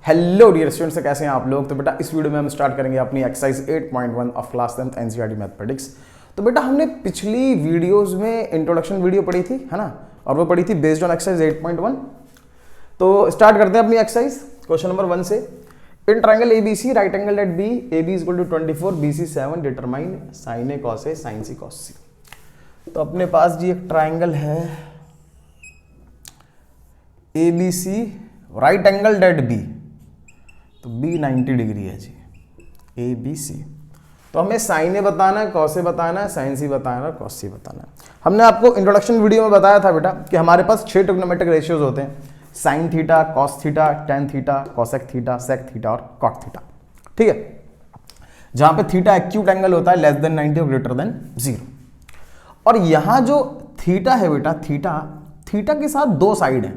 Hello dear students, कैसे हैं आप लोग। तो बेटा इस वीडियो में हम स्टार्ट करेंगे अपनी exercise 8.1 of class 10th NCERT mathematics. तो बेटा हमने पिछली वीडियोस में इंट्रोडक्शन वीडियो पढ़ी थी, है ना, और वो पढ़ी थी बेस्ड ऑन एक्सरसाइज 8.1। तो स्टार्ट करते हैं अपनी एक्सरसाइज क्वेश्चन नंबर 1 से। In triangle ABC right angle at B, AB equal to 24, BC 7, determine sine A cos A sine C cos C. तो अपने पास जी एक ट्राइंगल है ABC right angle at B, तो B 90 डिग्री है जी, ABC। तो हमें साइन ए बताना है, कॉस ए बताना है, साइन सी बताना है, कॉस सी बताना है। हमने आपको इंट्रोडक्शन वीडियो में बताया था बेटा कि हमारे पास 6 ट्रिग्नोमेट्रिक रेशियोज होते हैं, sine theta, cos theta, tan theta, cosec theta, sec theta और कॉट थीटा। ठीक है, जहां पे थीटा एक्यूट एंगल होता है लेस देन 90 और ग्रेटर देन 0। और यहां जो थीटा है बेटा, थीटा के साथ दो साइड है,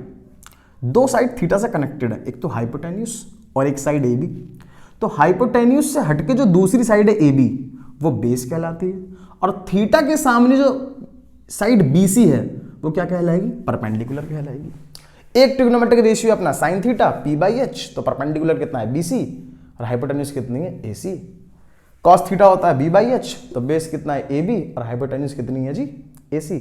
दो साइड थीटा से कनेक्टेड है, एक तो हाइपोटेन्यूस और एक साइड AB। तो हाइपोटेन्यूस से हटके जो दूसरी साइड है AB वो बेस कहलाती है, और थीटा के सामने जो साइड BC है वो क्या कहलाएगी, परपेंडिकुलर कहलाएगी। एक ट्रिग्नोमेट्रिक रेशियो अपना साइन थीटा P/H, तो परपेंडिकुलर कितना है BC और हाइपोटेन्यूस कितनी है AC। कॉस थीटा होता है B/H, तो बेस कितना है AB और हाइपोटेन्यूस कितनी है जी AC।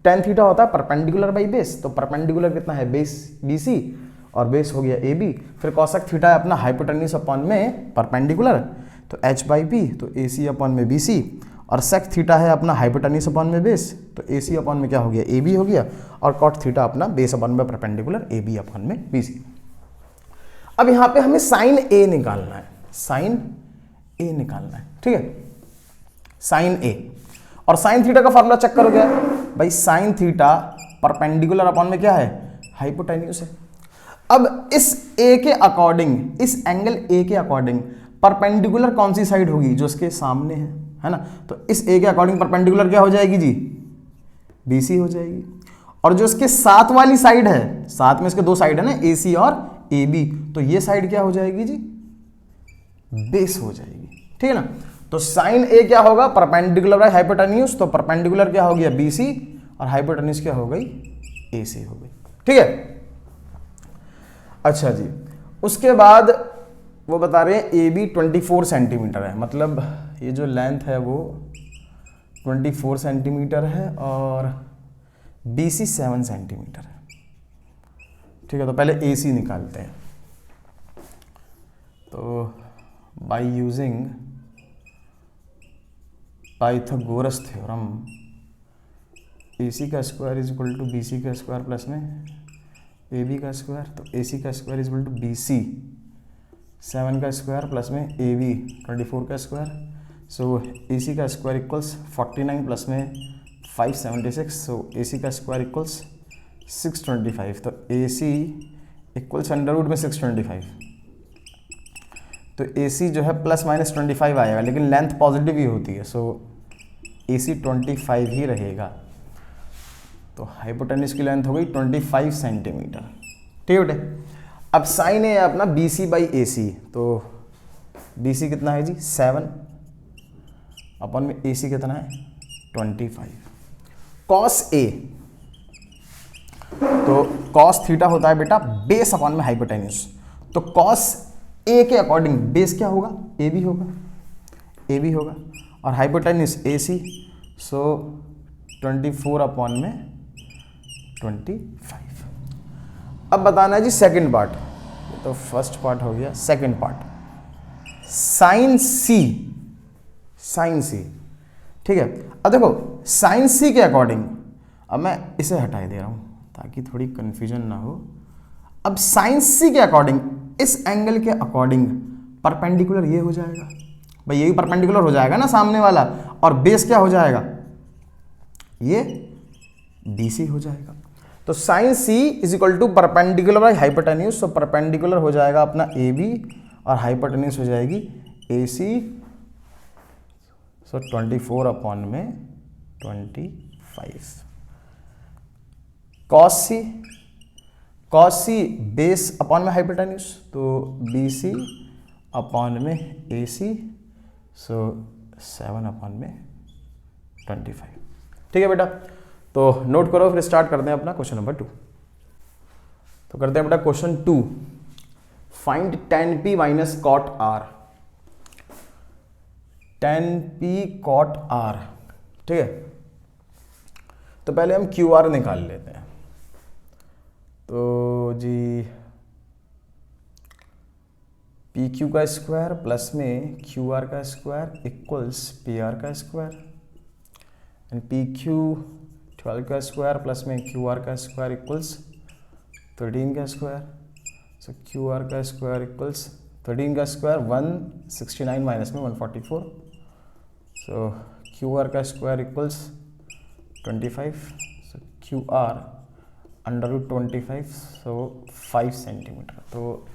टेन थीटा होता है परपेंडिकुलर बाई बेस, तो परपेंडिकुलर कितना है बेस BC और बेस हो गया AB। फिर कॉसेक थीटा है अपना हाइपोटेन्यूस अपॉन में परपेंडिकुलर, तो H/P, तो AC अपॉन में BC। और सेक थीटा है अपना हाइपोटेन्यूस अपॉन में बेस, तो AC अपॉन में क्या हो गया AB हो गया। और कॉट थीटा अपना बेस अपॉन में परपेंडिकुलर, AB अपॉन में BC। अब यहां पे हमें साइन A निकालना है, साइन A निकालना है। ठीक है, साइन A और साइन थीटा का फॉर्मूला चेक करो क्या है भाई, साइन थीटा परपेंडिकुलर अपॉन में क्या है, हाइपोटेन्यूस है। अब इस A के अकॉर्डिंग, इस एंगल A के अकॉर्डिंग परपेंडिकुलर कौन सी साइड होगी, जो उसके सामने है ना। तो इस A के अकॉर्डिंग परपेंडिकुलर क्या हो जाएगी जी, BC हो जाएगी। और जो इसके साथ वाली साइड है, साथ में इसके दो साइड है ना, AC और AB, तो ये साइड क्या हो जाएगी जी, बेस हो जाएगी। ठीक है ना। तो साइन A क्या होगा, परपेंडिकुलर बाय हाइपोटेन्यूस, तो परपेंडिकुलर क्या हो गया BC और हाइपोटेन्यूस क्या हो गई AC हो गई। ठीक है, अच्छा जी। उसके बाद वो बता रहे हैं AB 24 सेंटीमीटर है, मतलब ये जो लेंथ है वो 24 सेंटीमीटर है और BC 7 सेंटीमीटर है। ठीक है, तो पहले AC निकालते हैं। तो by using Pythagoras theorem, AC का square is equal to BC का स्क्वायर प्लस में AB का स्क्वायर, तो AC का square is equal to BC 7 का स्क्वायर प्लस में AB 24 का स्क्वायर। सो AC का स्क्वायर इक्वल्स 49 प्लस में 576, सो AC का स्क्वायर इक्वल्स 625। तो AC इक्वल्स अंडर रूट में 625, तो AC जो है प्लस माइनस 25 आएगा, लेकिन लेंथ पॉजिटिव ही होती है, सो AC 25 ही रहेगा। तो हाइपोटेन्यूस की लेंथ हो गई 25 सेंटीमीटर। ठीक है बेटे। अब साइन है अपना BC/AC, तो BC कितना है जी 7 अपन में AC कितना है 25। कॉस A, तो कॉस थीटा होता है बेटा बेस अपॉन में हाइपोटेन्यूस, तो कॉस A के अकॉर्डिंग बेस क्या होगा, AB होगा और हाइपोटेन्यूस AC, सो 24 अपॉन में 25। अब बताना है जी सेकंड पार्ट, तो फर्स्ट पार्ट हो गया, सेकंड पार्ट साइन C। ठीक है, अब देखो साइन C के अकॉर्डिंग, अब मैं इसे हटाई दे रहा हूं ताकि थोड़ी कंफ्यूजन ना हो। अब साइन C के अकॉर्डिंग, इस एंगल के अकॉर्डिंग परपेंडिकुलर ये हो जाएगा भाई, ये भी परपेंडिकुलर हो जाएगा ना सामने वाला, और बेस क्या हो जाएगा, ये BC हो जाएगा। तो sine C is equal to perpendicular by hypotenuse, तो परपेंडिकुलर हो जाएगा अपना AB और हाइपोटेन्यूस हो जाएगी AC, सो 24 अपॉन में 25। कॉस C बेस अपॉन में हाइपोटेन्यूस, तो BC अपॉन में AC, सो 7 अपॉन में 25। ठीक है बेटा, तो नोट करो, फिर स्टार्ट करते हैं अपना क्वेश्चन नंबर 2। तो करते हैं बेटा question 2। Find tan p minus cot r, tan p cot r, ठीक है। तो पहले हम क्यू आर निकाल लेते हैं। तो जी पी क्यू का स्क्वायर प्लस में क्यू आर का स्क्वायर इक्वल्स पी आर का स्क्वायर, एंड पी क्यू 12 का स्क्वायर प्लस में क्यू आर का स्क्वायर इक्वल्स 13 का स्क्वायर। सो क्यू आर का स्क्वायर इक्वल्स 13 का स्क्वायर 169 माइनस में 144। सो क्यू आर का square equals 25। So Q are √25, so 5 centimetre. तो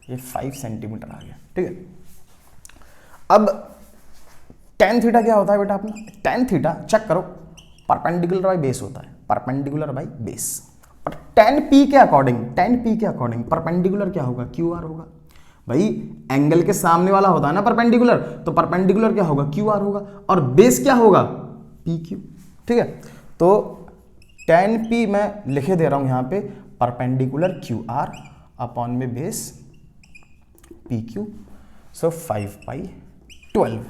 ये 5 सेंटीमीटर आ गया, ठीक है। अब tan थीटा क्या होता है बेटा अपना? tan थीटा चेक करो, परपेंडिकुलर बाई बेस होता है, परपेंडिकुलर बाई बेस। और tan p के अकॉर्डिंग परपेंडिकुलर क्या होगा? क्यू आर होगा। भाई एंगल के सामने वाला होता है ना परपेंडिकुलर, तो परपेंडिकुलर क्या होगा? क्यू आर होगा। और बेस क्या होगा? पी क्यू, ठीक है। तो tan p मैं लिखे दे रहा हूं यहां पे, परपेंडिकुलर क्यू आर अपॉन में बेस पी क्यू, सो 5/12।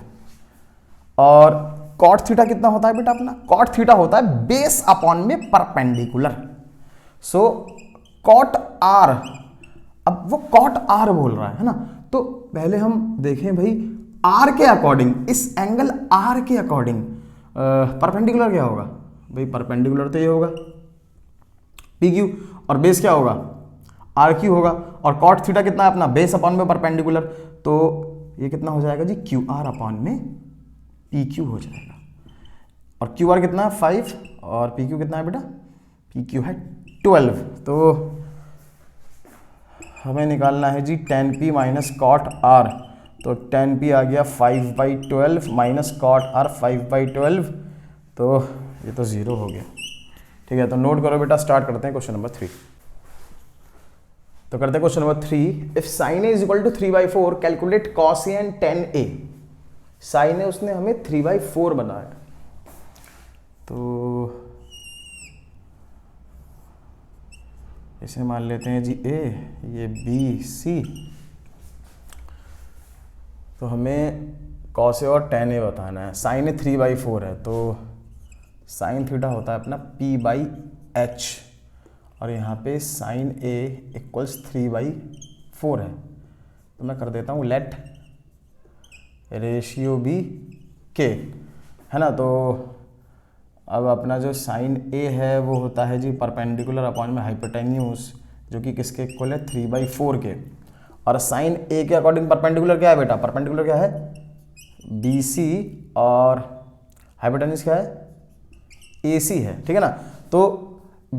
और कॉट थीटा कितना होता है बेटा अपना? कॉट थीटा होता है बेस अपॉन में परपेंडिकुलर, सो कॉट आर। अब वो कॉट आर बोल रहा है ना, तो पहले हम देखें भाई आर के अकॉर्डिंग, इस एंगल आर के अकॉर्डिंग परपेंडिकुलर क्या होगा? भाई परपेंडिकुलर तो ये होगा पी क्यू, और बेस क्या होगा? आर क्यू होगा। और कॉट थीटा कितना है अपना? बेस अपॉन में परपेंडिकुलर, तो ये कितना हो जाएगा जी? क्यू आर अपॉन में पी क्यू हो जाएगा। और क्यू आर कितना है? 5, और पी क्यू कितना है बेटा? पी क्यू है 12। तो हमें निकालना है जी tan p minus cot R. तो tan p आ गया 5/12 माइनस कॉट आर 5/12, तो ये तो 0 हो गया, ठीक है। तो नोट करो बेटा, स्टार्ट करते हैं क्वेश्चन नंबर 3। तो करते हैं question number 3। If sin a is equal to 3/4 calculate cos a and tan a। sin a उसने हमें 3/4 बनाया, तो इसे मान लेते हैं जी a, ये b c। तो हमें cos a और tan a बताना है। sin a 3/4 है, तो sin थीटा होता है अपना p/h, और यहाँ पे sin a इक्वल्स 3/4 है। तो मैं कर देता हूँ लेट रेशियो बी के, है ना। तो अब अपना जो sin a है वो होता है जी परपेंडिकुलर अपॉन में हाइपोटेन्यूज, जो कि किसके इक्वल है? 3/4 के। और sin a के अकॉर्डिंग परपेंडिकुलर क्या है बेटा? परपेंडिकुलर क्या है? BC, और हाइपोटेन्यूज क्या है? AC है, ठीक है ना। तो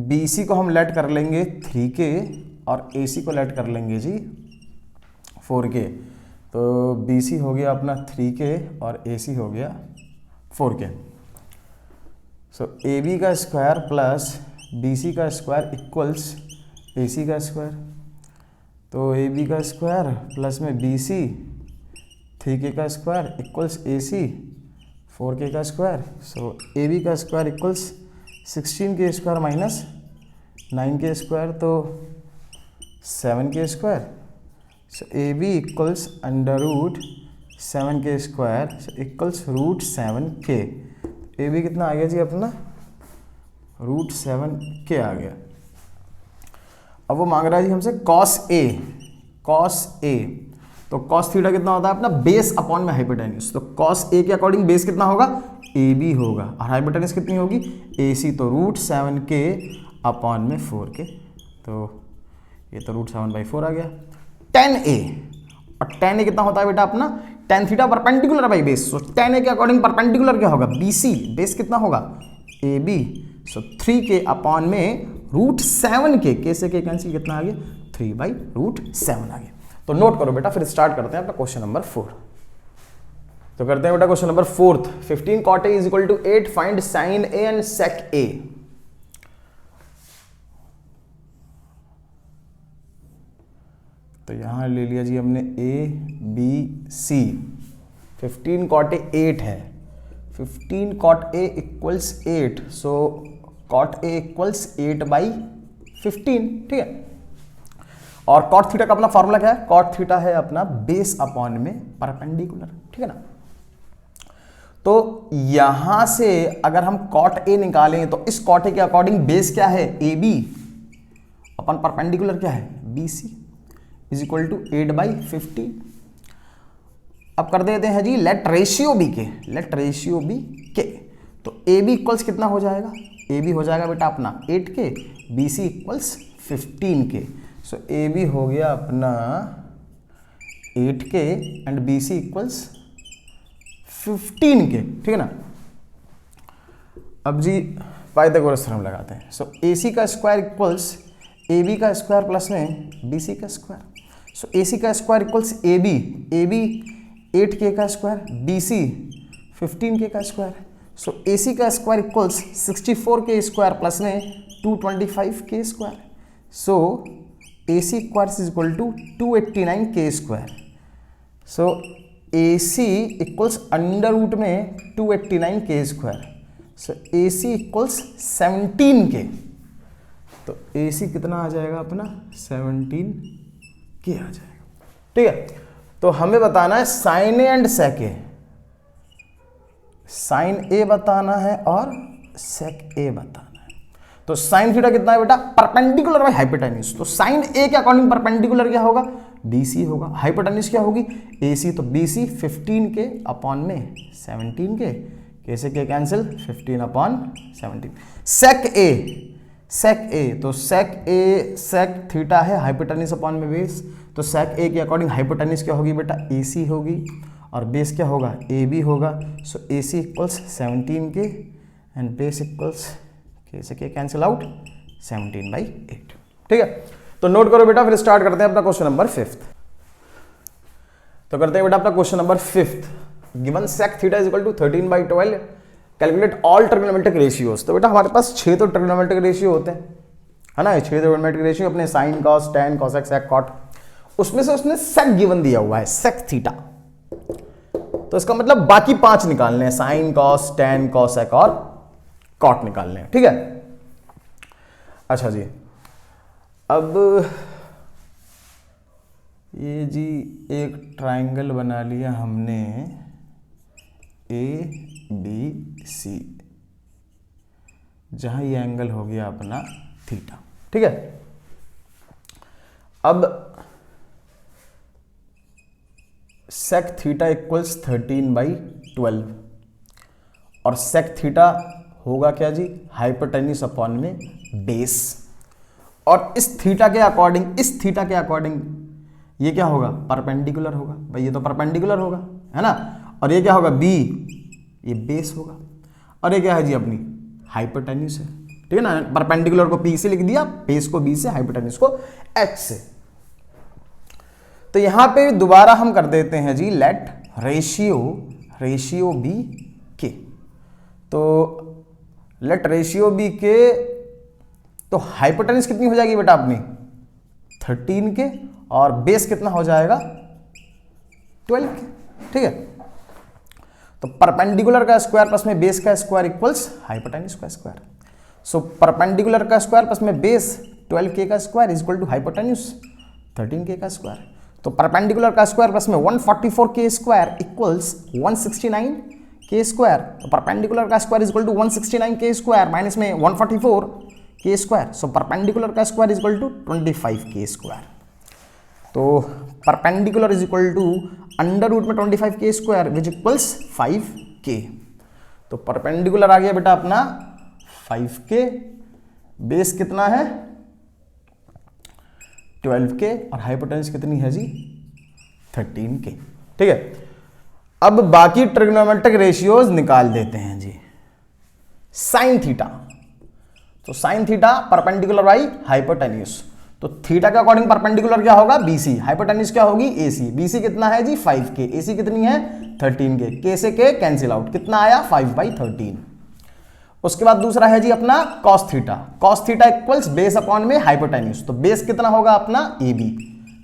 BC को हम लेट कर लेंगे 3K, और AC को लेट कर लेंगे जी 4K। तो BC हो गया अपना 3K और AC हो गया 4K। सो AB का स्क्वायर प्लस BC का स्क्वायर इक्वल्स AC का स्क्वायर। तो AB का स्क्वायर प्लस में BC 3K का स्क्वायर इक्वल्स AC 4K का स्क्वायर। सो AB का square equals 16K square minus 9K square, तो 7K स्क्वायर। सो AB equals √7K square equals √7K। AB कितना आ गया जी अपना? √7K आ गया। अब वो मांग रहा है जी हमसे cos A। तो cos थीटा कितना होता है अपना? बेस अपॉन में हाइपोटेन्यूज। तो cos A के अकॉर्डिंग बेस कितना होगा? AB होगा, और हाइपोटेन्यूज कितनी होगी? AC। तो √7K अपॉन में 4K, तो ये तो √7/4 आ गया। tan A, और tan A कितना होता है बेटा अपना? tan theta perpendicular by base. So tan A के अकॉर्डिंग परपेंडिकुलर क्या होगा? BC। बेस कितना होगा? AB। सो 3K अपॉन में √7K, K से K कैंसिल, कितना आ गया? 3/√7 आ गया। तो नोट करो बेटा, फिर स्टार्ट करते हैं अपना क्वेश्चन नंबर 4। तो करते हैं बेटा question number 4। 15 cot A is equal to 8, find sin A and sec A। तो यहां ले लिया जी हमने A B C। 15 cot A 8 है, 15 cot A equals 8, so cot A equals 8/15, ठीक है। और कॉट थीटा का अपना फॉर्मूला क्या है, कॉट थीटा है अपना बेस अपॉन में परपेंडिकुलर, ठीक है ना। तो यहां से अगर हम कॉट ए निकालें तो इस कॉट ए के अकॉर्डिंग बेस क्या है, ए बी अपन परपेंडिकुलर क्या है, B C is equal to 8/50। अब कर देते हैं जी let ratio be k, let ratio be k, तो ए बी इक्वल्स कितना हो जाएगा, ए बी हो जाएगा बेटा अपना 8 के, बी सी इक्वल्स 15 के। सो ए बी हो गया अपना 8 के एंड बी सी इक्वल्स 15 के, ठीक है ना। अब जी पाइथागोरस थ्योरम लगाते हैं। सो ए सी का स्क्वायर इक्वल्स ए बी का स्क्वायर प्लस में बी सी का स्क्वायर। सो ए सी का स्क्वायर इक्वल्स ए बी 8 के का स्क्वायर, बी सी 15 के का स्क्वायर। सो ए सी का स्क्वायर इक्वल्स 64 के स्क्वायर प्लस में 225 k square. So A C square is equal to 289 k square. So A C equals under root में 289 k square. So A C equals 17 के, तो ए सी कितना आ जाएगा अपना 17 के आ जाएगा, ठीक है। तो हमें बताना है sine A and sec A, sine A बताना है और सेक ए बताना है। तो साइन थीटा कितना है बेटा, परपेंडिकुलर बाय हाइपोटेन्यूज। तो साइन ए के अकॉर्डिंग परपेंडिकुलर क्या होगा, बी सी होगा। हाइपोटेन्यूज क्या होगी, ए सी, तो बी सी 15 के अपॉन में 17 के, कैसे के कैंसिल 15 अपॉन 17। सेक ए, सेक ए, तो सेक ए सेक थीटा है हाइपोटेन्यूज अपॉन में बेस, तो सेक ए के अकॉर्डिंग हाइपोटेन्यूज क्या होगी बेटा, ए सी होगी और बेस क्या होगा, ए बी होगा। सो ए सी इक्वल्स 17 के एंड बेस इक्वल्स कैसे के कैंसिल आउट 17/8, ठीक है। तो नोट करो बेटा, फिर स्टार्ट करते हैं अपना क्वेश्चन नंबर 5। तो करते हैं बेटा अपना question number 5। Given sec theta is equal to 13/12, calculate all trigonometric ratios. तो बेटा हमारे पास 6 तो ट्रिग्नोमेट्रिक रेशियो होते हैं, है ना, 6 ट्रिग्नोमेट्रिक रेशियो अपने sine cos tan cosec sec cot, उसमें से उसने सेक गिवन दिया हुआ है, सेक थीटा। तो इसका मतलब बाकी 5 निकालने हैं, साइन कॉस टैन कोसेक और कॉट निकालने हैं, ठीक है। अच्छा जी, अब ये जी एक ट्राइंगल बना लिया हमने ए बी सी, जहां ये एंगल हो गया अपना थीटा, ठीक है। अब सेक थीटा इक्वल्स 13/12 और सेक थीटा होगा क्या जी, हाइपोटेन्यूज अपॉन में बेस। और इस थीटा के अकॉर्डिंग, इस थीटा के अकॉर्डिंग ये क्या होगा, परपेंडिकुलर होगा भाई, ये तो परपेंडिकुलर होगा, है ना। और ये क्या होगा, बी, ये बेस होगा। और ये क्या है जी, अपनी हाइपोटेन्यूज है, ठीक है ना। परपेंडिकुलर को पी से लिख दिया, बेस को बी से, हाइपोटेन्यूज को एच से। तो यहां पे दोबारा हम कर देते हैं जी लेट रेशियो बी के। तो लेट रेशियो बी के, तो हाइपोटेन्यूज कितनी हो जाएगी बेटा अपनी 13 के, और बेस कितना हो जाएगा 12 के, ठीक है। तो परपेंडिकुलर का स्क्वायर प्लस में बेस का स्क्वायर इक्वल्स हाइपोटेन्यूज का स्क्वायर। सो परपेंडिकुलर का स्क्वायर प्लस में बेस 12 के का square is equal to hypotenuse 13 k का स्क्वायर। तो परपेंडिकुलर का स्क्वायर प्लस में 144 के स्क्वायर इक्वल्स 169 के स्क्वायर। तो परपेंडिकुलर का स्क्वायर इज इक्वल टू 169 के स्क्वायर माइनस में 144 के स्क्वायर। सो परपेंडिकुलर का square is equal to 25 k square. तो perpendicular is equal to under root में 25 के स्क्वायर विच इक्वल्स 5 के। तो परपेंडिकुलर आ गया बेटा अपना 5 के, बेस कितना है 12 के, और हाइपोटेन्यूज कितनी है जी 13 के, ठीक है। अब बाकी ट्रिग्नोमेट्रिक रेशियोज निकाल देते हैं जी। साइन थीटा, तो sine theta perpendicular by hypotenuse, तो थीटा के अकॉर्डिंग परपेंडिकुलर क्या होगा बीसी, हाइपोटेन्यूज क्या होगी एसी। बीसी कितना है जी 5 के, एसी कितनी है 13 के से के कैंसिल आउट, कितना आया 5/13। उसके बाद दूसरा है जी अपना cos theta. Cos theta equals base upon में हाइपोटेन्यूज, तो बेस कितना होगा अपना ए बी,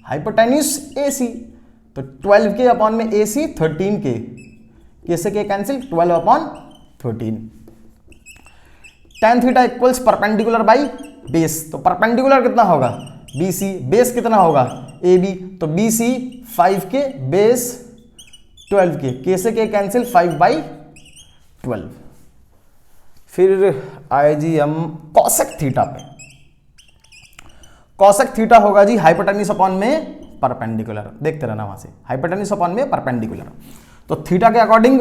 हाइपोटेन्यूज ए सी, तो 12 के अपॉन में ए सी 13 के से के cancel 12/13। tan theta equals perpendicular by base, तो परपेंडिकुलर कितना होगा बी सी, बेस कितना होगा ए बी, तो बी सी 5 के बेस 12 के से के कैंसिल 5/12। फिर आए जी हम कॉसेक थीटा पे। कॉसेक थीटा होगा जी हाइपोटेन्यूज अपॉन में परपेंडिकुलर, देखते रहना वहां से, हाइपोटेन्यूज अपॉन में परपेंडिकुलर। तो थीटा के according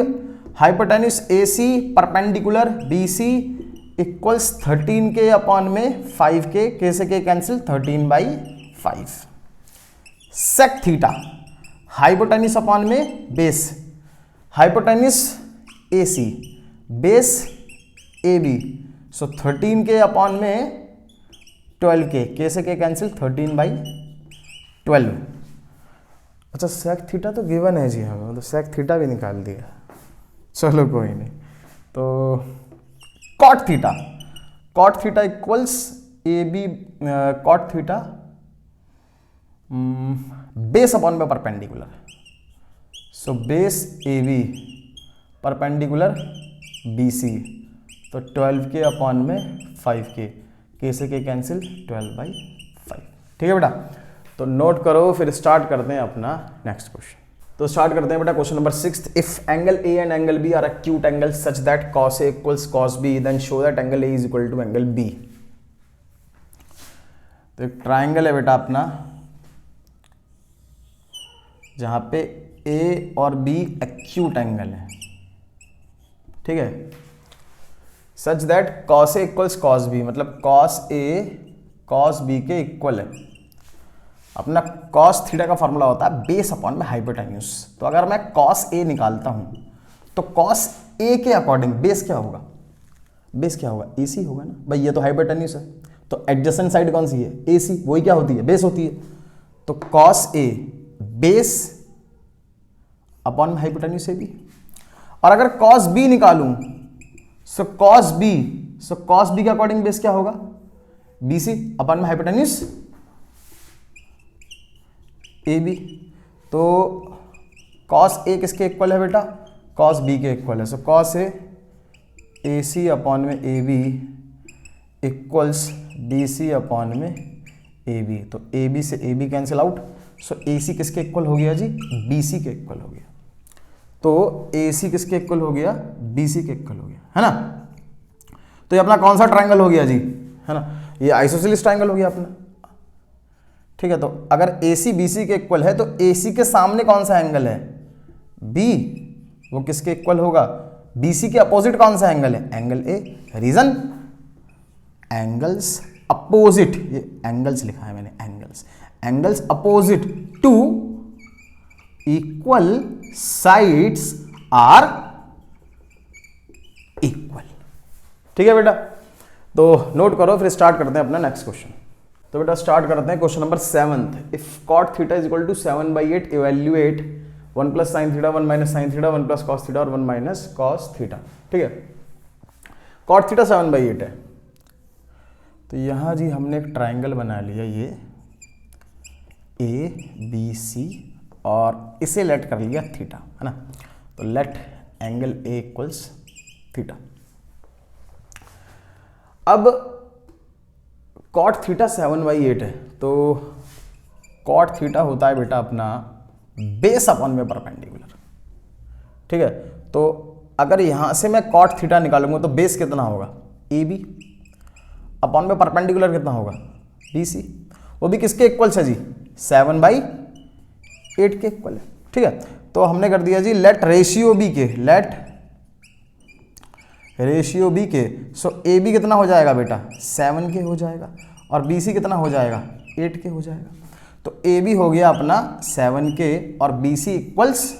hypotenuse A C perpendicular B C equals 13 के अपॉन में 5 के से के cancel 13/5। Sec theta hypotenuse upon में base, hypotenuse A C base A B, so 13 के अपॉन में 12 के से के कैंसिल 13/12। अच्छा सेक थीटा तो गिवन है जी हमें, मतलब सेक थीटा भी निकाल दिया, चलो कोई नहीं। तो cot theta, cot theta equals A B, cot theta base upon में perpendicular, so base A B perpendicular B C, तो 12 के अपॉन में 5 के से के कैंसिल 12/5। ठीक है बेटा, तो नोट करो, फिर स्टार्ट करते हैं अपना नेक्स्ट क्वेश्चन। तो स्टार्ट करते हैं बेटा question number 6। If angle A and angle B are acute angle such that cos A equals cos B, then show that angle A is equal to angle B। तो एक triangle है बेटा अपना, जहां पे A और B एक्यूट एंगल है, ठीक है, सच that cos A equals cos B, मतलब cos A cos B के इक्वल है। अपना cos थीटा का फॉर्मूला होता है बेस अपॉन में हाइपोटेन्यूज। तो अगर मैं cos A निकालता हूं तो cos A के अकॉर्डिंग बेस क्या होगा, बेस क्या होगा AC होगा ना भाई, ये तो हाइपोटेन्यूज है, तो एडजेसेंट साइड कौन सी है AC, वही क्या होती है बेस होती है। तो cos A बेस अपॉन में हाइपोटेन्यूज AB। और अगर cos B निकालूं सो cos B के अकॉर्डिंग बेस क्या होगा BC अपॉन में हाइपोटेन्यूज AB। तो cos A किसके इक्वल है बेटा, cos B के इक्वल है, सो cos A AC अपॉन में AB इक्वल्स BC अपॉन में AB। तो AB से AB कैंसिल आउट, सो AC किसके इक्वल हो गया जी BC के इक्वल हो गया। तो AC किसके इक्वल हो गया BC के इक्वल हो गया, है ना। तो ये अपना कौन सा ट्राइंगल हो गया जी, है ना, ये आइसोसेलेस ट्राइंगल हो गया अपना, ठीक है। तो अगर AC BC के इक्वल है तो AC के सामने कौन सा एंगल है B, वो किसके इक्वल होगा BC के अपोजिट कौन सा एंगल है angle A। Reason angles opposite, ये एंगल्स लिखा है मैंने, angles opposite to equal sides are equal. ठीक है बेटा, तो नोट करो, फिर स्टार्ट करते हैं अपना नेक्स्ट क्वेश्चन। तो बेटा स्टार्ट करते हैं question number 7। If cot theta is equal to 7/8, evaluate 1 plus sine theta 1 minus sine theta 1 plus cos theta और 1 माइनस कॉस थीटा। ठीक है, cot थीटा 7/8 है, तो यहां जी हमने एक ट्राइंगल बना लिया, ये ABC और इसे लेट कर लिया थीटा, है ना। तो let angle A equals theta. अब cot थीटा 7/8 है, तो cot थीटा होता है बेटा अपना बेस अपॉन में परपेंडिकुलर। ठीक है, तो अगर यहां से मैं cot थीटा निकालूंगा तो बेस कितना होगा AB अपॉन में परपेंडिकुलर कितना होगा BC, वो भी किसके इक्वल है जी 7/8 के इक्वल है। ठीक है, तो हमने कर दिया जी लेट रेशियो B के, लेट रेशियो B के, सो AB कितना हो जाएगा बेटा 7 के हो जाएगा और BC कितना हो जाएगा 8 के हो जाएगा। तो AB हो गया अपना 7 के और BC इक्वल्स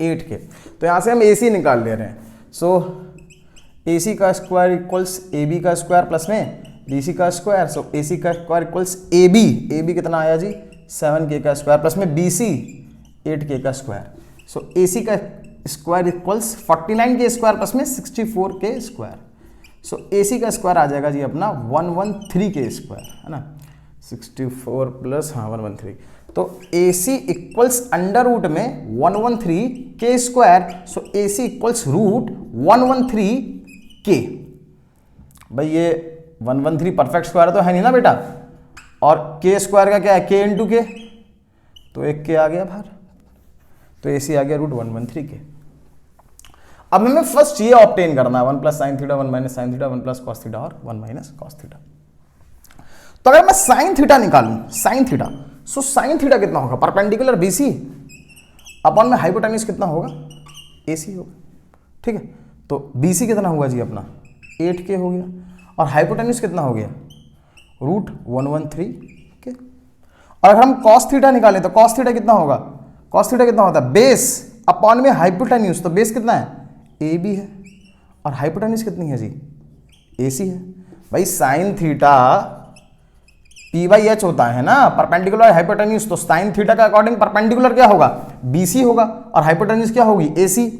8 के। तो यहां से हम AC निकाल ले रहे हैं, सो AC का स्क्वायर इक्वल्स AB का स्क्वायर प्लस में BC का स्क्वायर, सो AC का स्क्वायर इक्वल्स AB कितना आया जी 7K का स्क्वायर प्लस में BC 8K का स्क्वायर, सो AC का स्क्वायर इक्वल्स 49 के स्क्वायर प्लस में 64 के स्क्वायर, सो AC का स्क्वायर आ जाएगा जी अपना 113 के स्क्वायर, है ना, 64 प्लस 113। तो AC इक्वल्स अंडर रूट में 113 के square, so AC equals root 113 के। भाई ये 113 परफेक्ट स्क्वायर तो है नहीं ना बेटा, और के स्क्वायर का क्या है, के इंटू के, तो एक के आ गया बाहर, तो AC आ गया √113 के। अब हमें फर्स्ट ये ऑब्टेन करना है 1 + sin theta 1 - sin theta 1 + cos theta और 1 - cos थीटा। तो अगर मैं sin थीटा निकालूं, sin थीटा, सो sin थीटा कितना होगा, परपेंडिकुलर BC अपॉन में हाइपोटेन्यूज कितना होगा, AC होगा। ठीक है, तो BC कितना हुआ जी अपना 8K हो गया, और हाइपोटेन्यूज कितना हो गया √113 के। और अगर हम cos थीटा निकालें तो cos थीटा कितना होगा, cos थीटा कितना होता है बेस अपॉन में हाइपोटेन्यूज, तो बेस कितना है AB है, और हाइपोटेन्यूज कितनी है जी AC है। भाई साइन थीटा P/H होता है ना, परपेंडिकुलर हाइपोटेन्यूज, तो साइन थीटा का अकॉर्डिंग परपेंडिकुलर क्या होगा BC होगा, और हाइपोटेन्यूज क्या होगी AC।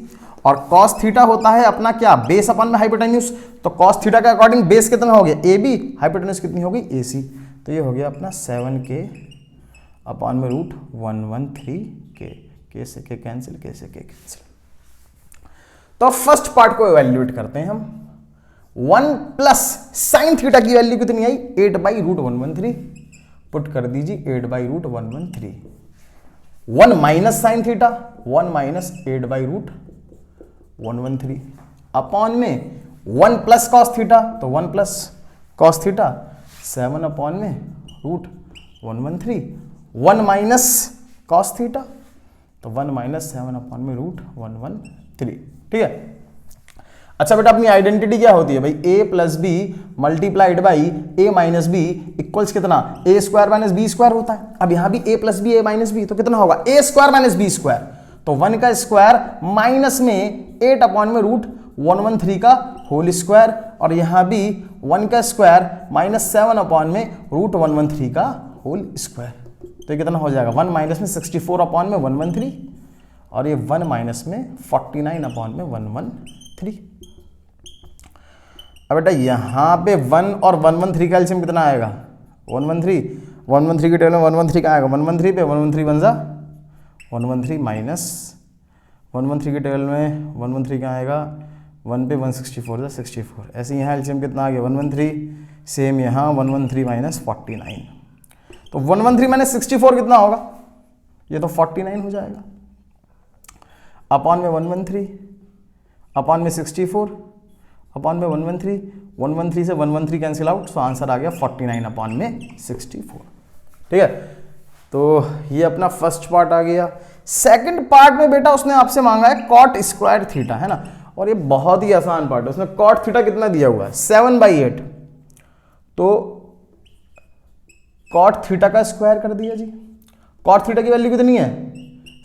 और cos थीटा होता है अपना क्या बेस अपॉन में हाइपोटेन्यूज, तो cos थीटा का अकॉर्डिंग बेस कितना हो गया AB, हाइपोटेन्यूज कितनी होगी AC। तो ये हो गया अपना 7K अपॉन में √113 के से के कैंसिल, के से के कैंसिल। तो फर्स्ट पार्ट को इवैल्यूएट करते हैं हम। 1 + sin थीटा की वैल्यू कितनी आई 8/√113, पुट कर दीजिए 8/√113। 1 - sin थीटा 1 - 8/√113 अपॉन में 1 + cos थीटा, तो 1 + cos थीटा 7 अपॉन में √113, 1 - cos थीटा, तो 1 - 7 अपॉन में √113। ठीक है। अच्छा बेटा अपनी आइडेंटिटी क्या होती है भाई, A + B multiplied by A - B equals कितना A² - B² होता है। अब यहां भी A + B A - B, तो कितना होगा A² - B², तो 1 का स्क्वायर माइनस में 8 अपॉन में √113 का होल स्क्वायर, और यहां भी 1 का स्क्वायर -7 अपॉन में √113 का होल स्क्वायर, तो ये कितना हो जाएगा 1 माइनस में 64 अपॉन में 113, और ये 1 माइनस में 49 अपॉन में 113। अब बेटा यहां पे 1 और 113 का एलसीएम कितना आएगा 113 की टेबल में 113 का आएगा 113 पे 113 बन जा 113 माइनस 113 की टेबल में 113 का आएगा 1 पे 164 जा 64। ऐसे यहाँ एलसीएम कितना आ गया 113, सेम यहाँ 113 माइनस 49, तो 113 माइनस 64 कितना होगा, ये तो 49 हो जाएगा, अपॉन में 113 अपॉन में 64 अपॉन में 113 से 113 कैंसिल आउट, तो आंसर आ गया 49 अपॉन में 64। ठीक है, तो ये अपना फर्स्ट पार्ट आ गया। सेकंड पार्ट में बेटा उसने आपसे मांगा है cot स्क्वायर थीटा, है ना, और ये बहुत ही आसान पार्ट है। उसने cot थीटा कितना दिया हुआ है 7/8, तो cot थीटा का स्क्वायर कर दिया जी। cot थीटा की वैल्यू कितनी है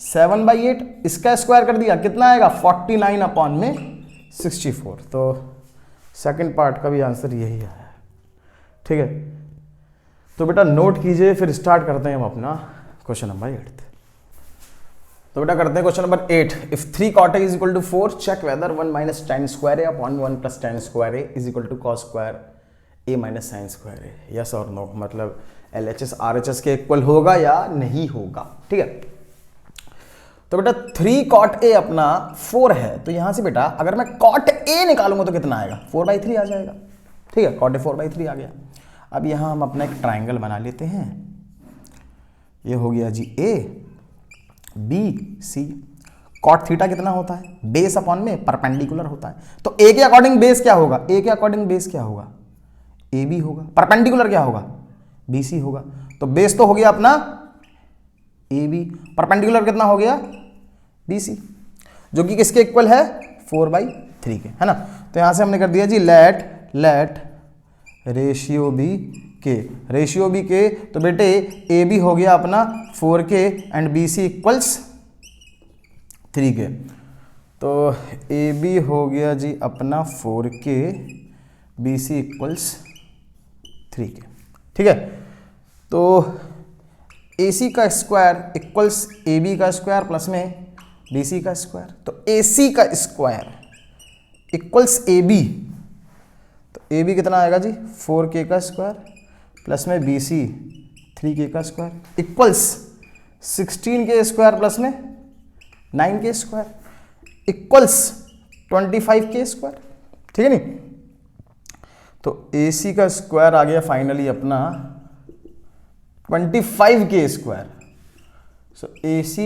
7/8, इसका स्क्वायर कर दिया कितना आएगा 49 अपॉन में 64। तो सेकंड पार्ट का भी आंसर यही है। ठीक है, तो बेटा नोट कीजिए, फिर स्टार्ट करते हैं हम अपना क्वेश्चन नंबर 8। तो बेटा करते हैं question number 8। If 3 cot A = 4 check whether 1 - tan square A upon 1 + tan square A = cos square A - sin square A। Yes और नो, मतलब LHS RHS के इक्वल होगा या नहीं होगा। ठीक है, तो बेटा 3 cot A अपना 4 है, तो यहां से बेटा अगर मैं cot A निकालूंगा तो कितना आएगा 4/3 आ जाएगा। ठीक है, cot A 4/3 आ गया। अब यहां हम अपना एक ट्राइंगल बना लेते हैं, ये हो गया जी A B C। cot theta कितना होता है बेस अपॉन में परपेंडिकुलर होता है, तो A के अकॉर्डिंग बेस क्या होगा, A के अकॉर्डिंग बेस क्या होगा AB होगा, परपेंडिकुलर क्या होगा BC होगा। तो बेस तो हो गया अपना AB, परपेंडिकुलर कितना हो गया BC, जो कि किसके इक्वल है 4/3 के, है ना। तो यहां से हमने कर दिया जी लेट रेशियो बी के, तो बेटे AB हो गया अपना 4K and BC equals 3K। तो AB हो गया जी अपना 4K, BC इक्वल्स 3K। ठीक है, तो AC का स्क्वायर इक्वल्स AB का स्क्वायर प्लस में BC का स्क्वायर, तो AC का स्क्वायर इक्वल्स AB, तो AB कितना आएगा जी 4K का स्क्वायर प्लस में BC 3K का square equals 16K square plus में 9K square equals 25K square. ठीक है नहीं, तो AC का स्क्वायर आ गया फाइनली अपना 25k²। सो AC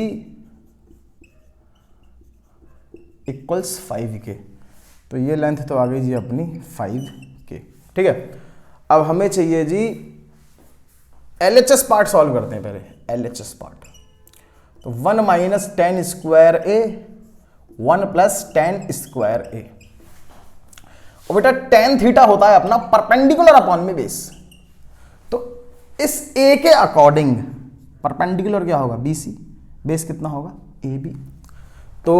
इक्वल्स 5k। तो ये लेंथ तो आ गई जी अपनी 5k। ठीक है, अब हमें चाहिए जी LHS पार्ट सॉल्व करते हैं पहले। LHS पार्ट तो 1 माइनस 10 स्क्वायर ए 1 प्लस 10 स्क्वायर ए। और बेटा tan थीटा होता है अपना परपेंडिकुलर अपॉन में बेस। तो इस a के अकॉर्डिंग परपेंडिकुलर क्या होगा BC, बेस कितना होगा AB। तो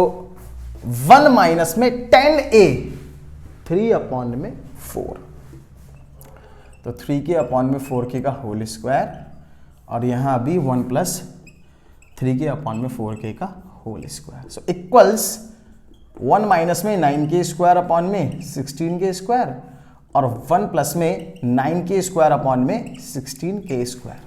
1 माइनस में 10a 3 अपॉन में 4, तो 3k अपॉन में 4k का होल स्क्वायर, और यहां भी 1 प्लस 3k अपॉन में 4k का whole square. So equals 1 minus में 9k स्क्वायर अपॉन में 16k स्क्वायर, और 1 प्लस में 9k स्क्वायर अपॉन में 16k स्क्वायर।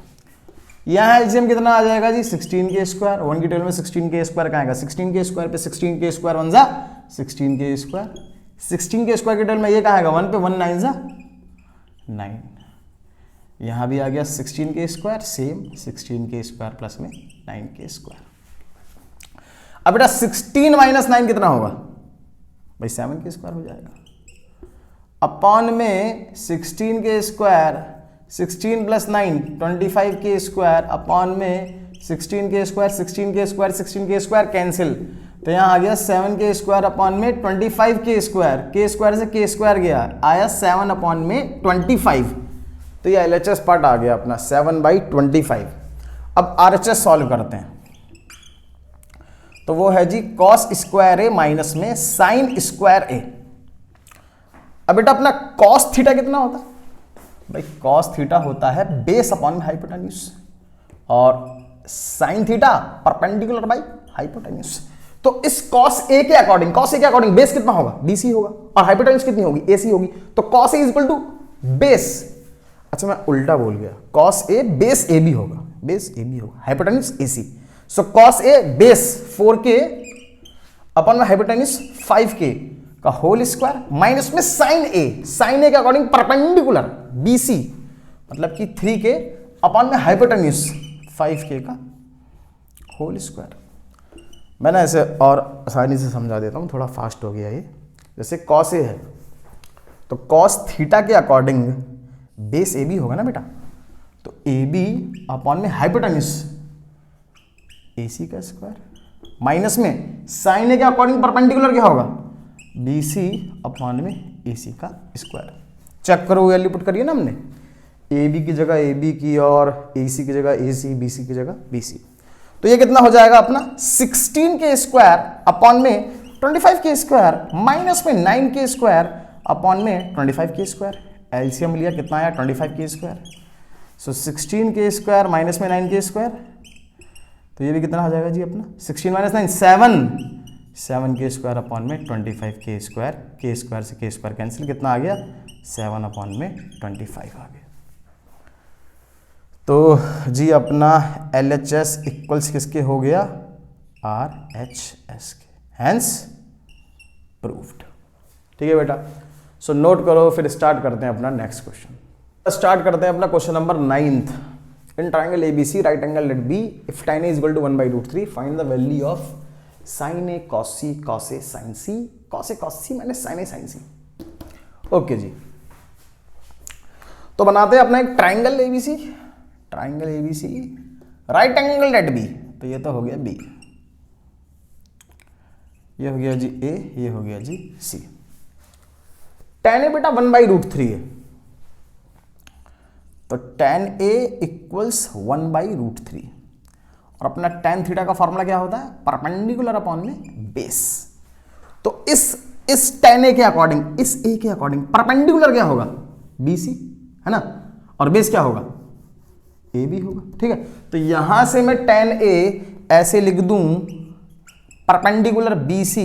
यहाँ एलसीएम कितना आ जाएगा जी 16k स्क्वायर। 1 की टेबल में 16k स्क्वायर कहाँ आएगा, 16k स्क्वायर पे 16k स्क्वायर 1 जा 16k स्क्वायर, 16k स्क्वायर की टेबल में ये कहाँ आएगा 1 पे 1 9 जा 9। यहाँ भी आ गया 16k square, same 16k square plus में 9k स्क्वायर। अब बेटा 16 माइनस 9 कितना होगा भाई 7k स्क्वायर हो जाएगा, अपॉन में 16k square 16 plus 9 25k square, upon में 16k square 16k square 16k square cancel, तो यहाँ आ गया 7k स्क्वायर अपॉन में 25k स्क्वायर, k स्क्वायर से k स्क्वायर गया, आया 7 अपॉन में 25। तो ये LHS पार्ट आ गया अपना 7/25। अब RHS सॉल्व करते हैं। तो वो है जी cos स्क्वायर ए माइनस में sin स्क्वायर ए। अब बेटा अपना cos थीटा कितना होता है भाई, cos थीटा होता है बेस अपॉन में हाइपोटेन्यूज, और sin theta perpendicular by hypotenuse. तो इस cos A के अकॉर्डिंग बेस कितना होगा BC होगा, और हाइपोटेन्यूज कितनी होगी AC होगी। तो cos A equal to base, अच्छा मैं उल्टा बोल गया, cos A बेस AB होगा, hypotenuse AC। So cos A base 4k upon में हाइपोटेन्यूज 5k का होल स्क्वायर, माइनस में sin A के अकॉर्डिंग परपेंडिकुलर BC मतलब कि 3k अपॉन में हाइपोटेन्यूज 5k का होल स्क्वायर। मैं ना ऐसे और आसानी से समझा देता हूँ, थोड़ा फास्ट हो गया ये। जैसे cos A है तो cos थीटा के अकॉर्डिंग बेस AB होगा ना बेटा, तो AB अपॉन में हाइपोटेन्यूज AC का स्क्वायर, माइनस में sin A के अकॉर्डिंग परपेंडिकुलर क्या होगा BC अपॉन में AC का स्क्वायर। चेक करो वैल्यू पुट करिए ना हमने, AB की जगह AB की और AC की जगह AC, BC की जगह BC। तो ये कितना हो जाएगा अपना 16k स्क्वायर अपॉन में 25k स्क्वायर, माइनस में 9k स्क्वायर अपॉन में 25k स्क्वायर। एलसीएम लिया कितना आया 25k स्क्वायर। सो 16k स्क्वायर माइनस में 9k स्क्वायर, तो ये भी कितना हो जाएगा जी अपना 16 माइनस 9 7k स्क्वायर अपॉन में 25k स्क्वायर, k स्क्वायर से k स्क्वायर कैंसिल, कितना आ गया 7 अपॉन में 25 आ गया। तो जी अपना LHS इक्वल्स किसके हो गया RHS के, हैंस प्रूव्ड। ठीक है बेटा, सो नोट करो, फिर स्टार्ट करते हैं अपना नेक्स्ट क्वेश्चन। स्टार्ट करते हैं अपना question number 9th। In triangle ABC right angle at B if tan A equal to 1/√3 find the value of sin A cos C cos A sin C cos A cos C minus sin A sin C। Okay जी, तो बनाते हैं अपना एक triangle ABC right angle at B। तो ये तो हो गया B, ये हो गया जी A, ये हो गया जी C। tan A बेटा 1/√3 है, तो tan A इक्वल्स 1/√3, और अपना tan थीटा का फॉर्मूला क्या होता है परपेंडिकुलर अपॉन में बेस। तो इस tan A के अकॉर्डिंग, इस A के अकॉर्डिंग परपेंडिकुलर क्या होगा BC है ना, और बेस क्या होगा AB होगा। ठीक है, तो यहां से मैं tan A ऐसे लिख दूं परपेंडिकुलर BC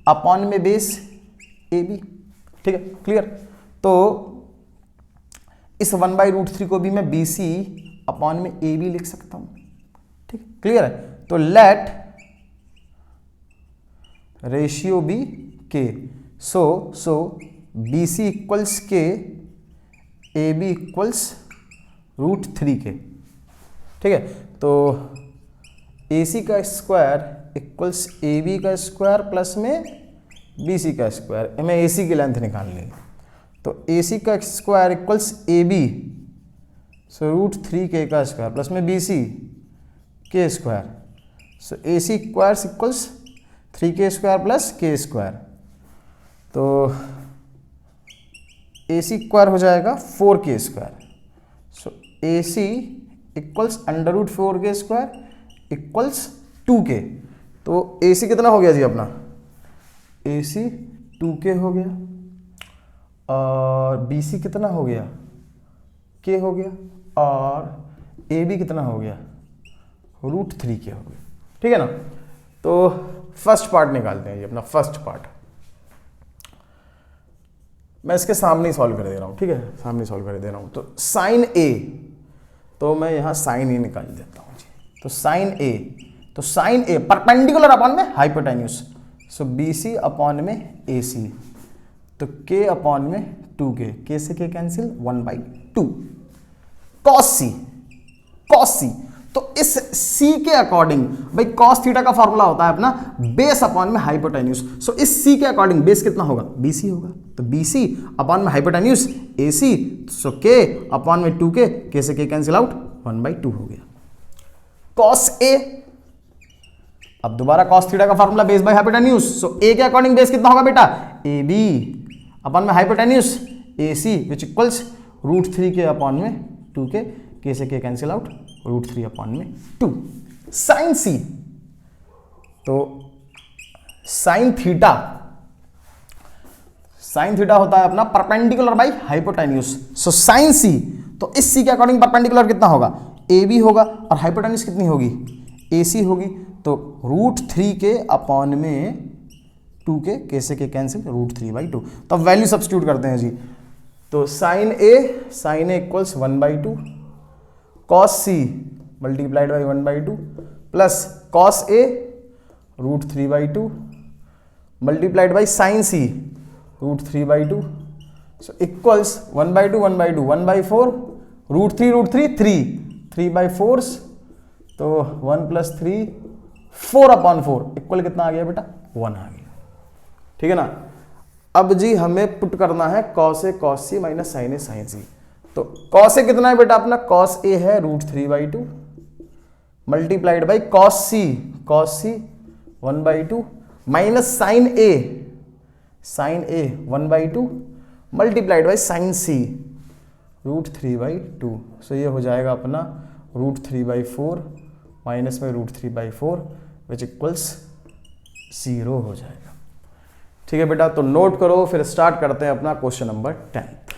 अपॉन में बेस AB। ठीक है, क्लियर। तो इस 1/√3 को भी मैं BC अपॉन में AB लिख सकता हूं। ठीक, क्लियर है। तो लेट रेशियो बी K, सो BC equals K, AB equals √3K। ठीक है, तो AC का स्क्वायर इक्वल्स AB का स्क्वायर प्लस में BC का स्क्वायर, हमें AC की लेंथ निकालनी है। तो AC का स्क्वायर इक्वल्स AB, सो √3k का स्क्वायर प्लस में BC के square, so AC square equals 3k square plus k square. तो AC स्क्वायर हो जाएगा 4k square, so AC equals √4k square equals 2k। तो AC कितना हो गया जी अपना, AC 2k हो गया और BC कितना हो गया, k हो गया, और AB कितना हो गया, √3k हो गया। ठीक है ना। तो फर्स्ट पार्ट निकालते हैं ये अपना फर्स्ट पार्ट। मैं इसके सामने ही सॉल्व कर दे रहा हूँ, ठीक है, सामने सॉल्व कर दे रहा हूँ। तो साइन A, तो मैं यहाँ साइन A निकाल देता हूँ जी। तो साइन A परपेंडिकुलर अपॉन में हाइपोटेन्यूस, सो BC अपॉन में AC, तो K अपॉन में 2K, K से K कैंसिल 1/2। कॉस C, तो इस C के अकॉर्डिंग, भाई कॉस थीटा का फॉर्मूला होता है अपना बेस अपॉन में हाइपोटेन्यूस, सो इस C के अकॉर्डिंग बेस कितना होगा, BC होगा। तो BC अपॉन में हाइपोटेन्यूस AC, सो K अपॉन में 2K, K से K कैंसिल आउट 1/2 हो गया। कॉस A, अब दोबारा कॉस थीटा का formula base by hypotenuse, so A के अकॉर्डिंग बेस कितना होगा बेटा, AB अपॉन में hypotenuse AC which equals √3k upon में 2K, K से K कैंसिल आउट √3 अपॉन में 2। साइन C, तो साइन थीटा होता है अपना perpendicular by hypotenuse, so sine C, तो इस C के अकॉर्डिंग परपेंडिकुलर कितना होगा, AB होगा, और हाइपोटेन्यूस कितनी होगी, AC होगी। तो √3k अपॉन में 2K, K से K कैंसिल √3/2। तो अब वैल्यू सब्स्टिट्यूट करते हैं जी। तो sine A equals 1/2, cos C multiplied by 1/2 plus cos A √3/2 multiplied by sine C √3/2, so equals 1/2 1/4 √3 3/4, तो 1 + 3 4/4 इक्वल कितना आ गया बेटा, 1 आ गया। ठीक है ना। अब जी हमें पुट करना है cos C minus sine C। तो कॉस A कितना है बेटा अपना, कॉस A है √3/2 multiplied by cos C 1/2 minus sine A 1/2 multiplied by sine C √3/2। So ये हो जाएगा अपना √3/4 माइनस में √3/4 विच इक्वल्स 0 हो जाएगा। ठीक है बेटा, तो नोट करो, फिर स्टार्ट करते हैं अपना क्वेश्चन नंबर 10th।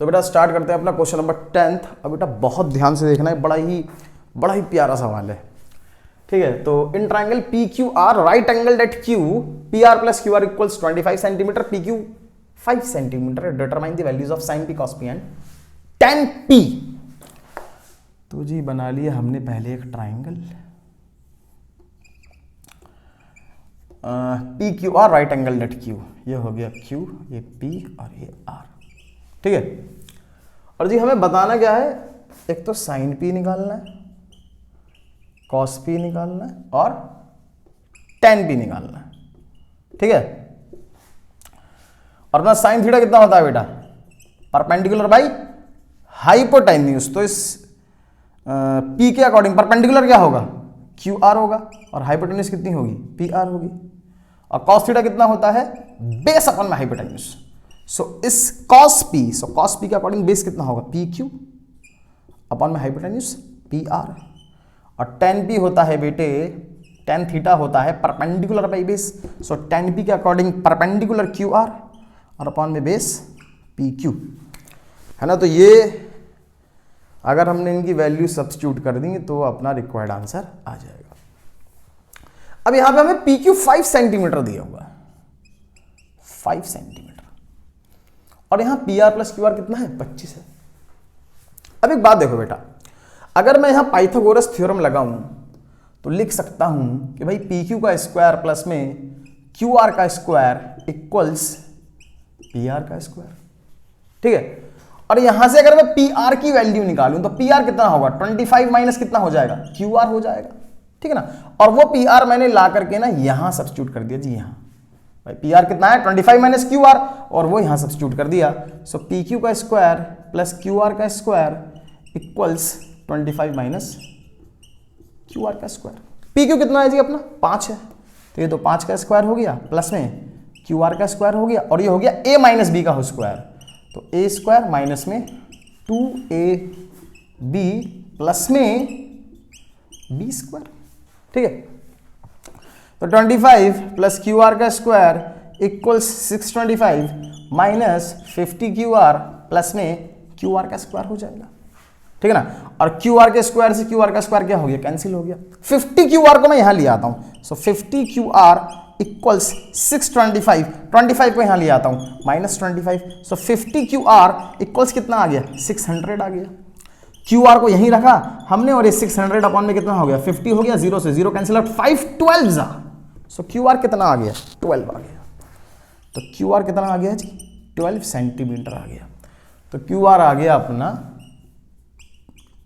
तो बेटा स्टार्ट करते हैं अपना क्वेश्चन नंबर 10th। अब बेटा बहुत ध्यान से देखना है, बड़ा ही प्यारा सवाल है। ठीक है, तो in triangle PQR right angle at Q PR plus QR equals 25 centimetre, PQ 5 centimetre, determine the values of sine P cos P and tan P। तो जी बना लिया हमने पहले एक triangle PQR right angle at Q, ये हो गया Q, ये P और ये R। ठीक है, और जी हमें बताना क्या है, एक तो साइन P निकालना है, कॉस P निकालना है और tan P निकालना है। ठीक है, और अपना साइन थीटा कितना होता है बेटा, परपेंडिकुलर बाई हाइपोटेन्यूस। तो इस P के अकॉर्डिंग परपेंडिकुलर क्या होगा, QR होगा, और हाइपोटेन्यूस कितनी होगी, PR होगी। और कॉस थीटा कितना होता है, बेस अपॉन में हाइपोटेन्यूस। सो इस कॉस P के अकॉर्डिंग बेस कितना होगा, PQ अपॉन में हाइपोटेन्यूस PR। और tan P होता है बेटे, tan थीटा होता है perpendicular by base, so tan P के अकॉर्डिंग परपेंडिकुलर QR और अपॉन में बेस PQ है ना। तो ये अगर हमने इनकी वैल्यू सब्स्टिट्यूट कर दी तो अपना रिक्वायर्ड आंसर आ जाएगा। अब यहां पे हमें PQ 5 सेंटीमीटर दिया हुआ है, 5 सेंटीमीटर, और यहां PR प्लस QR कितना है, 25 है। अब एक बात देखो बेटा, अगर मैं यहां पाइथागोरस थ्योरम लगाऊं तो लिख सकता हूं कि भाई PQ का स्क्वायर प्लस में QR का स्क्वायर इक्वल्स PR का स्क्वायर। ठीक है, और यहां से अगर मैं पी आर की वैल्यू निकालूं तो पी आर कितना होगा, 25 माइनस कितना हो जाएगा, क्यू आर हो जाएगा, ठीक है ना। और वो पी आर मैंने ला करके ना यहां सब्स्टिट्यूट कर दिया जी, यहां भाई पी आर कितना है 25 माइनस क्यू आर, और वो यहां सब्स्टिट्यूट कर दिया। सो पी क्यू का स्क्वायर प्लस क्यू आर का square equals 25 minus Q R का स्क्वायर। पी क्यू कितना है जी अपना 5 है, तो ये तो 5 का स्क्वायर हो गया प्लस में क्यू आर का स्क्वायर हो गया, और ये हो गया ए माइनस बी का स्क्वायर, तो ए स्क्वायर माइनस में 2ab प्लस में बी स्क्वायर, ठीक है। तो 25 प्लस क्यू आर का square equals 625 minus 50 Q R plus में क्यू आर का स्क्वायर हो जाएगा, ठीक है ना। और क्यू आर के स्क्वायर से क्यू आर का स्क्वायर क्या हो गया, कैंसिल हो गया। 50 क्यू आर को मैं यहां ले आता हूं, सो 50 क्यू आर इक्वल्स 625, 25 को यहां ले आता हूं माइनस 25, सो 50 क्यू आर इक्वल्स कितना आ गया 600 आ गया। क्यू आर को यहीं रखा हमने और ये 600 अपॉन में कितना हो गया 50 हो गया, 0 से 0 कैंसिल आउट, 5 12 जा, सो क्यू आर कितना आ गया 12 आ गया। तो क्यू आर कितना आ गया जी 12 सेंटीमीटर आ गया। तो क्यू आर आ गया अपना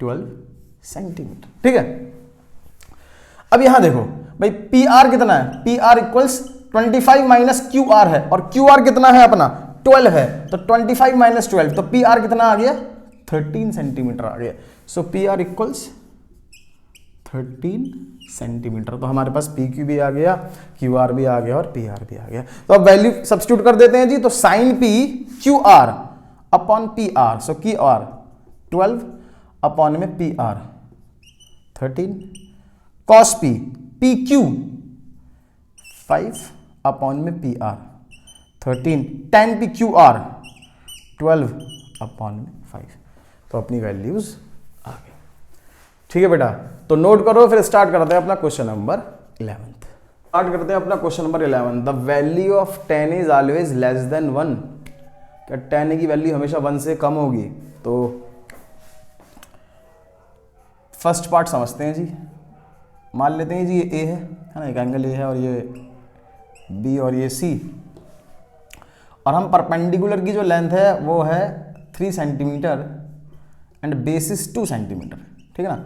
12 सेंटीमीटर, ठीक है। अब यहां देखो भाई पी आर कितना है, P R equals 25 minus Q R है, और क्यू आर कितना है अपना 12 है, तो 25 माइनस 12, तो पी आर कितना आ गया 13 सेंटीमीटर आ गया। सो पी आर इक्वल्स 13 सेंटीमीटर। तो हमारे पास पी क्यू भी आ गया, क्यू आर भी आ गया और पी आर भी आ गया। तो अब वैल्यू सब्स्टिट्यूट कर देते हैं जी, तो sine P Q R upon P R, so Q R 12 upon में P R 13, cos P P Q 5 upon में P R 13, tan P Q R 12 upon में 5। तो अपनी वैल्यूज आ गई, ठीक है बेटा। तो नोट करो, फिर स्टार्ट करते हैं अपना क्वेश्चन नंबर 11। स्टार्ट करते हैं अपना question number 11। The value of tan is always less than 1। क्या tan की वैल्यू हमेशा 1 से कम होगी? तो फर्स्ट पार्ट समझते हैं जी। मान लेते हैं जी ये ए है ना, एक एंगल ए है और ये बी और ये सी, और हम परपेंडिकुलर की जो लेंथ है वो है 3 centimetre and base is 2 centimetre, ठीक है ना।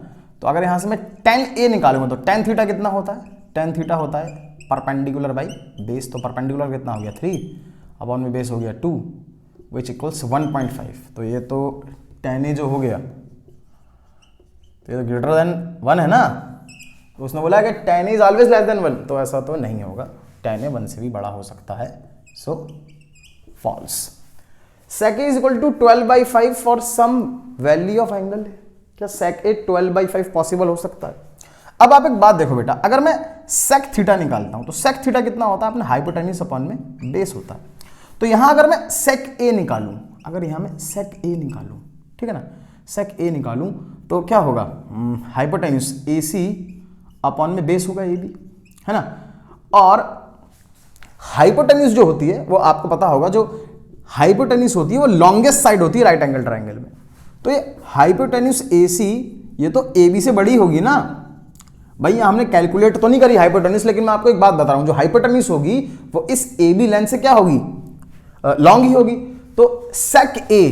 तो अगर यहाँ से मैं tan ए निकालूंगा तो tan थीटा कितना होता है, tan थीटा होता है परपेंडिकुलर बाई बेस, तो परपेंडिकुलर कितना हो गया 3 अपॉन में बेस हो गया 2 विच इक्वल्स 1.5। तो ये तो tan ए जो हो गया तो ये तो ग्रेटर देन 1 है ना, तो उसने बोला कि tan is always less than 1, तो ऐसा तो नहीं होगा, tan ए 1 से भी बड़ा हो सकता है, so false. sec a is equal to 12/5 for some value of angle. क्या sec a 12/5 पॉसिबल हो सकता है? अब आप एक बात देखो बेटा, अगर मैं sec थीटा निकालता हूं तो sec थीटा कितना होता है अपने हाइपोटेन्यूज अपॉन में बेस होता है। तो यहां अगर मैं sec a निकालूं, अगर यहां मैं sec a निकालूं, ठीक है ना, sec a निकालूं तो क्या होगा, हाइपोटेन्यूज AC अपॉन में बेस होगा AB, है ना। और हाइपोटेन्यूज जो होती है वो आपको पता होगा, जो हाइपोटेन्यूज होती है वो लॉन्गेस्ट साइड होती है राइट एंगल ट्रायंगल में। तो ये हाइपोटेन्यूज AC ये तो AB से बड़ी होगी ना भैया। हमने कैलकुलेट तो नहीं करी हाइपोटेन्यूज, लेकिन मैं आपको एक बात बता रहा हूं, जो हाइपोटेन्यूज होगी वो इस AB लेंथ से क्या होगी, लॉन्ग ही होगी। तो sec A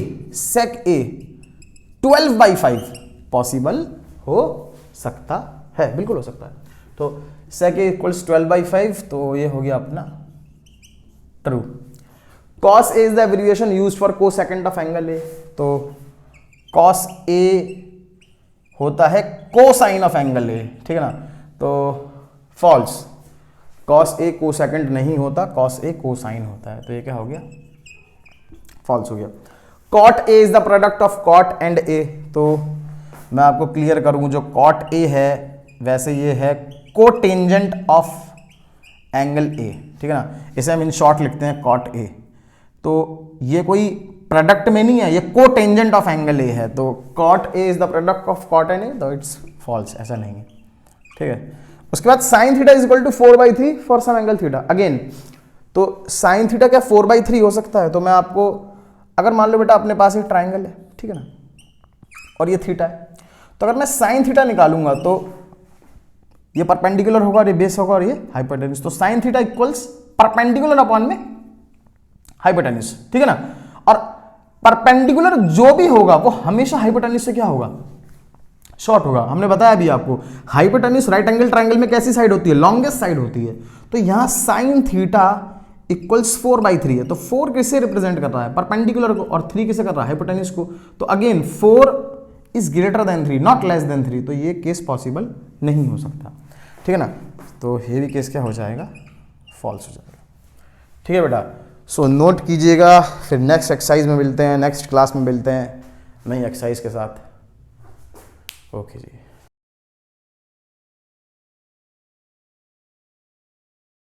12/5 पॉसिबल हो सकता है, बिल्कुल हो सकता है। तो sec A इक्वल्स 12/5, तो ये हो गया अपना true. cos A is the abbreviation used for cosecant of angle A। तो cos A होता है कोसाइन ऑफ एंगल A, ठीक है ना। तो फॉल्स, cos A कोसेकेंट नहीं होता, cos A कोसाइन होता है, तो ये क्या हो गया, फॉल्स हो गया। cot A is the product of cot and A। तो मैं आपको क्लियर करूं, जो cot A है वैसे ये है कोटेंजेंट ऑफ एंगल A, ठीक है ना। इसे हम इन शॉर्ट लिखते हैं cot A। तो ये कोई प्रोडक्ट में नहीं है, ये कोटेंजेंट ऑफ एंगल A है। तो cot A is the product of cot and A, तो इट्स फॉल्स, ऐसा नहीं है, ठीक है। उसके बाद sin थीटा is equal to 4/3 for some angle theta. Again तो sin थीटा क्या 4/3 हो सकता है? तो मैं आपको, अगर मान लो बेटा अपने पास एक ट्राइंगल है, ठीक है ना, और ये थीटा है, तो अगर मैं sin थीटा निकालूंगा तो ये परपेंडिकुलर होगा और ये बेस होगा और ये हाइपोटेन्यूज। तो sin theta equals perpendicular upon में हाइपोटेन्यूज, ठीक है ना। और परपेंडिकुलर जो भी होगा वो हमेशा हाइपोटेन्यूज से क्या होगा, शॉर्ट होगा। हमने बताया अभी आपको हाइपोटेन्यूज राइट एंगल ट्रायंगल में कैसी साइड होती है, लॉन्गेस्ट साइड होती है। तो यहां साइन थीटा इक्वल्स 4/3 है। तो 4 किसे रिप्रेजेंट कर रहा है, परपेंडिकुलर को, और 3 किसे कर रहा है, हाइपोटेन्यूज को। तो again 4 is greater than 3, not less than 3। तो ये केस पॉसिबल नहीं हो सकता, ठीक है ना। तो ये भी केस क्या हो जाएगा, फॉल्स हो जाएगा, ठीक है बेटा। सो नोट कीजिएगा, फिर नेक्स्ट एक्सरसाइज में मिलते हैं, नेक्स्ट क्लास में मिलते हैं नई एक्सरसाइज के साथ। ओके जी।